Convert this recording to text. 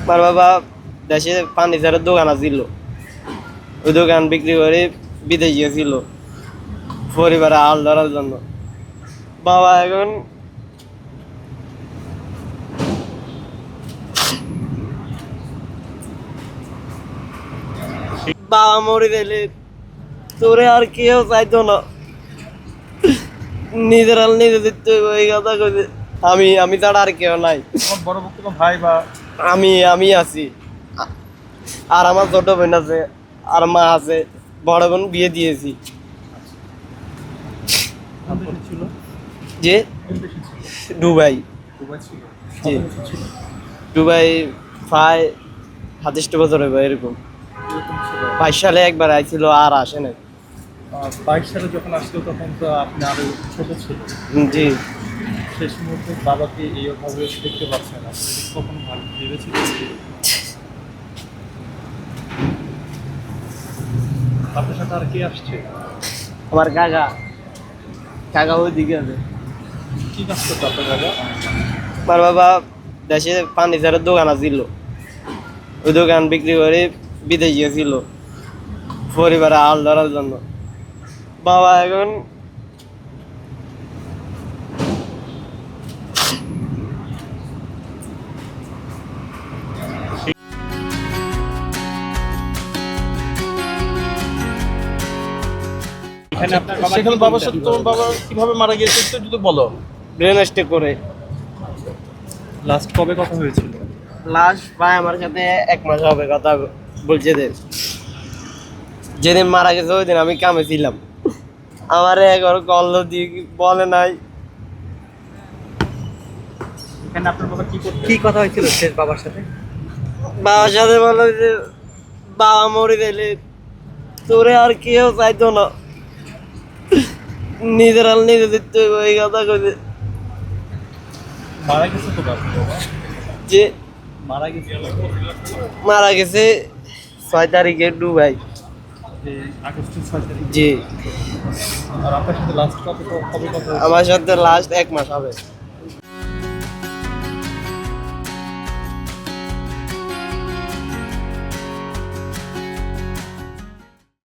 আমার বাবা দেশে ফার্নিচারের দোকান আছিল, ওই দোকান বিক্রি করে বিদেশ গিয়েছিল পরিবারে হাল ধরার জন্য। বাবা এখন বাবা মরে গেলে তোরে আর কেউ চাইতো না, নিজের হাল নিজে দিতে হইব, এই কথা কইছে। আমি ছাড়া আর কেউ নাই। তোমার বড় কোনো ভাই বা আমি আছি, আর আমার ছোট বোন আছে, আর মা আছে। বড় বোন বিয়ে দিয়েছি। কোন দেশে ছিল? যে কোন দেশে ছিল? দুবাই। দুবাই ছিল। জি। কত বছর ছিল? দুবাই প্রায় 27 বছর হবে এরকম। এরকম ছিল। 22 সালে একবার আইছিল, আর আসে নাই। 22 সালে যখন আসলো তখন তো আপনি আরো ছোট ছিল। জি। শেষ মুহূর্তে বাবাকে এইভাবে দেখতে পাচ্ছেন, আপনি এটা কখনো ভেবেছিলেন যে আপনার সাথে আর কে আসছে? আমার কাকা ওইদিকে আছে। কি কাজ করতো আপনার বাবা? আমার বাবা দেশে ফার্নিচারের দোকান আছিল, ওই দোকান বিক্রি করে বিদেশ গিয়েছিল পরিবারে হাল ধরার জন্য। বাবা এখন এখানে আপনার বাবা সেখানে বাবার সাথে তোমার বাবা কিভাবে মারা গিয়েছে একটু যদি বলো। ব্রেন স্ট্রোক করে। লাস্ট কবে কথা হয়েছিল? লাস্ট প্রায় আমার সাথে 1 মাস হবে কথা বলছে। যেদিন মারা গেছে ওই দিন আমি কামে ছিলাম। আমার একবার কল দিয়ে বলে নাই। এখানে আপনার বাবা কি করতেন? কি কথা হয়েছিল শেষ বাবার সাথে? বাবার সাথে বললো যে বাবা মরে গেলে তোরে আর কেউ চাইতো না, নিজের হাল নিজে দিতে হইব, এই কথা কইছে। মারা গেছে তো বাবা? যে মারা গেছে মারা গেছে 6 তারিখে দুবাই। এই আগস্টের 6 তারিখ। জি। আর আপনার সাথে লাস্ট কবে কথা হয়েছিল? আমার সাথে লাস্ট 1 মাস হবে।